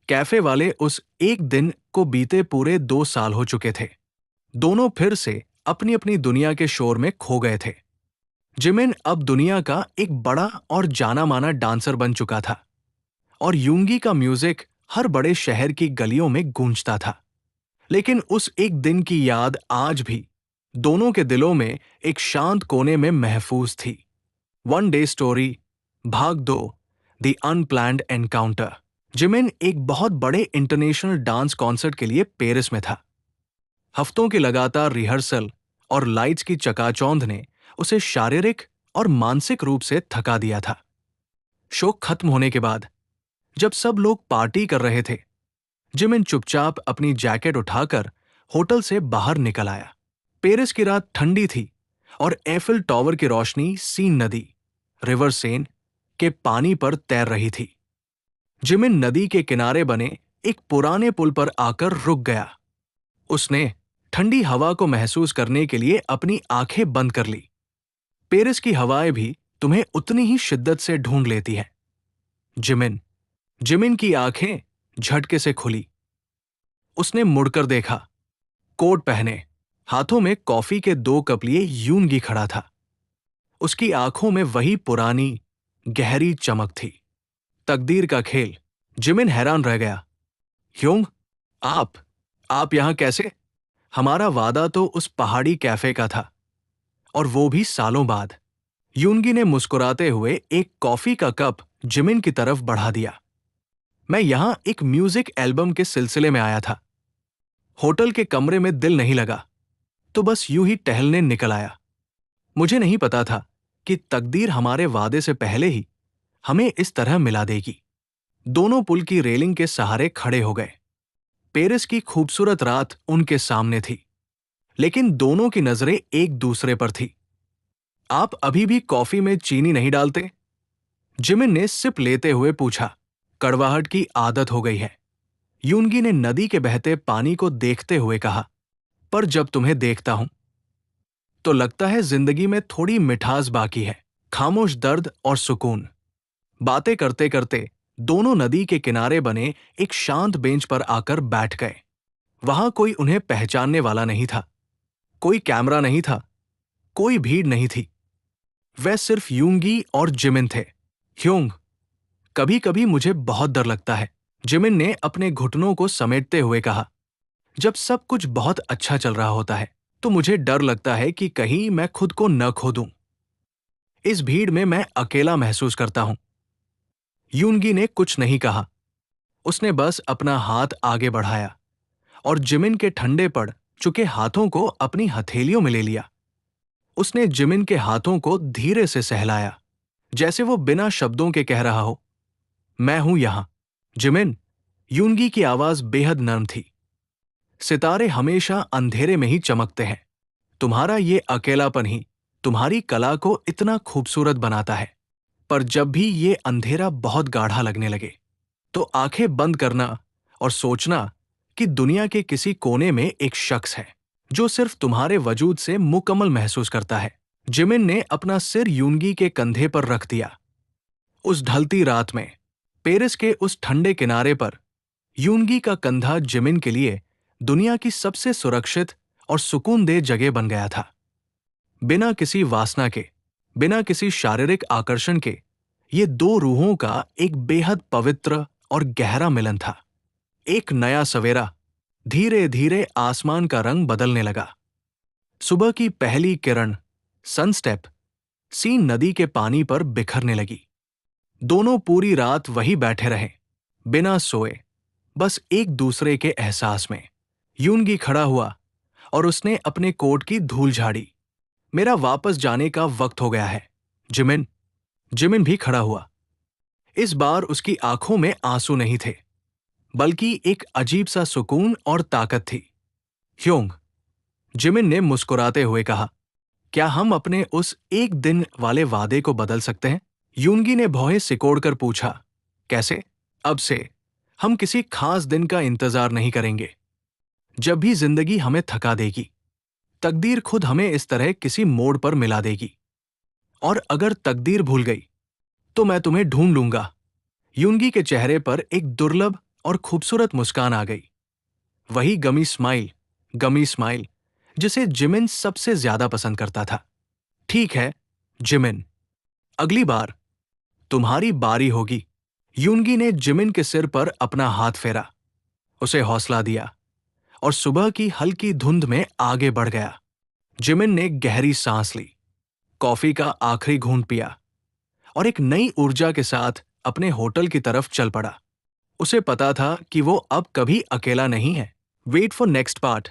Cafe वाले उस एक दिन को बीते पूरे 2 साल हो चुके थे। दोनों फिर से अपनी अपनी दुनिया के शोर में खो गए थे। जिमिन अब दुनिया का एक बड़ा और जाना माना डांसर बन चुका था और यूंगी का म्यूजिक हर बड़े शहर की गलियों में गूंजता था। लेकिन उस एक दिन की याद आज भी दोनों के दिलों में एक शांत कोने में महफूज थी। वन डे स्टोरी, भाग 2, द अनप्लैन्ड एनकाउंटर। जिमिन एक बहुत बड़े इंटरनेशनल डांस कॉन्सर्ट के लिए पेरिस में था। हफ्तों की लगातार रिहर्सल और लाइट्स की चकाचौंध ने उसे शारीरिक और मानसिक रूप से थका दिया था। शो खत्म होने के बाद जब सब लोग पार्टी कर रहे थे, जिमिन चुपचाप अपनी जैकेट उठाकर होटल से बाहर निकल आया। पेरिस की रात ठंडी थी और एफिल टॉवर की रोशनी सीन नदी, रिवर सेन के पानी पर तैर रही थी। जिमिन नदी के किनारे बने एक पुराने पुल पर आकर रुक गया। उसने ठंडी हवा को महसूस करने के लिए अपनी आंखें बंद कर ली। पेरिस की हवाएं भी तुम्हें उतनी ही शिद्दत से ढूंढ लेती हैं। जिमिन जिमिन की आंखें झटके से खुली। उसने मुड़कर देखा। कोट पहने, हाथों में कॉफी के 2 कप लिए यूनगी खड़ा था। उसकी आंखों में वही पुरानी गहरी चमक थी। तकदीर का खेल। जिमिन हैरान रह गया। ह्योंग, आप यहां कैसे? हमारा वादा तो उस पहाड़ी कैफे का था, और वो भी सालों बाद। यूनगी ने मुस्कुराते हुए एक कॉफी का कप जिमिन की तरफ बढ़ा दिया। मैं यहां एक म्यूजिक एल्बम के सिलसिले में आया था। होटल के कमरे में दिल नहीं लगा, तो बस यूं ही टहलने निकल आया। मुझे नहीं पता था कि तकदीर हमारे वादे से पहले ही हमें इस तरह मिला देगी। दोनों पुल की रेलिंग के सहारे खड़े हो गए। पेरिस की खूबसूरत रात उनके सामने थी, लेकिन दोनों की नजरें एक दूसरे पर थी। आप अभी भी कॉफी में चीनी नहीं डालते? जिमिन ने सिप लेते हुए पूछा। कड़वाहट की आदत हो गई है, यूनगी ने नदी के बहते पानी को देखते हुए कहा। पर जब तुम्हें देखता हूं तो लगता है जिंदगी में थोड़ी मिठास बाकी है। खामोश दर्द और सुकून। बातें करते करते दोनों नदी के किनारे बने एक शांत बेंच पर आकर बैठ गए। वहां कोई उन्हें पहचानने वाला नहीं था। कोई कैमरा नहीं था, कोई भीड़ नहीं थी। वह सिर्फ यूंगी और जिमिन थे। ह्योंग, कभी कभी मुझे बहुत डर लगता है, जिमिन ने अपने घुटनों को समेटते हुए कहा। जब सब कुछ बहुत अच्छा चल रहा होता है तो मुझे डर लगता है कि कहीं मैं खुद को न खो दूं। इस भीड़ में मैं अकेला महसूस करता हूं। यूनगी ने कुछ नहीं कहा। उसने बस अपना हाथ आगे बढ़ाया और जिमिन के ठंडे पड़ चुके हाथों को अपनी हथेलियों में ले लिया। उसने जिमिन के हाथों को धीरे से सहलाया, जैसे वो बिना शब्दों के कह रहा हो, मैं हूं यहां। जिमिन, यूनगी की आवाज बेहद नर्म थी। सितारे हमेशा अंधेरे में ही चमकते हैं। तुम्हारा ये अकेलापन ही तुम्हारी कला को इतना खूबसूरत बनाता है। पर जब भी ये अंधेरा बहुत गाढ़ा लगने लगे, तो आंखें बंद करना और सोचना कि दुनिया के किसी कोने में एक शख्स है जो सिर्फ तुम्हारे वजूद से मुकम्मल महसूस करता है। जिमिन ने अपना सिर यूनगी के कंधे पर रख दिया। उस ढलती रात में, पेरिस के उस ठंडे किनारे पर, यूनगी का कंधा जिमिन के लिए दुनिया की सबसे सुरक्षित और सुकूनदेह जगह बन गया था। बिना किसी वासना के, बिना किसी शारीरिक आकर्षण के, ये 2 रूहों का एक बेहद पवित्र और गहरा मिलन था। एक नया सवेरा। धीरे धीरे आसमान का रंग बदलने लगा। सुबह की पहली किरण, सनस्टेप, सीन नदी के पानी पर बिखरने लगी। दोनों पूरी रात वहीं बैठे रहे, बिना सोए, बस एक दूसरे के एहसास में। यूनगी खड़ा हुआ और उसने अपने कोट की धूल झाड़ी। मेरा वापस जाने का वक्त हो गया है, जिमिन। जिमिन भी खड़ा हुआ। इस बार उसकी आंखों में आंसू नहीं थे, बल्कि एक अजीब सा सुकून और ताकत थी। ह्योंग, जिमिन ने मुस्कुराते हुए कहा, क्या हम अपने उस एक दिन वाले वादे को बदल सकते हैं? यूनगी ने भौहें सिकोड़कर पूछा। कैसे? अब से हम किसी खास दिन का इंतजार नहीं करेंगे। जब भी जिंदगी हमें थका देगी, तकदीर खुद हमें इस तरह किसी मोड़ पर मिला देगी। और अगर तकदीर भूल गई, तो मैं तुम्हें ढूंढ लूंगा। यूनगी के चेहरे पर एक दुर्लभ और खूबसूरत मुस्कान आ गई। वही गमी स्माइल जिसे जिमिन सबसे ज्यादा पसंद करता था। ठीक है जिमिन, अगली बार तुम्हारी बारी होगी। यूनगी ने जिमिन के सिर पर अपना हाथ फेरा, उसे हौसला दिया और सुबह की हल्की धुंध में आगे बढ़ गया। जिमिन ने गहरी सांस ली, कॉफी का आखिरी घूंट पिया और एक नई ऊर्जा के साथ अपने होटल की तरफ चल पड़ा। उसे पता था कि वो अब कभी अकेला नहीं है। Wait for next part.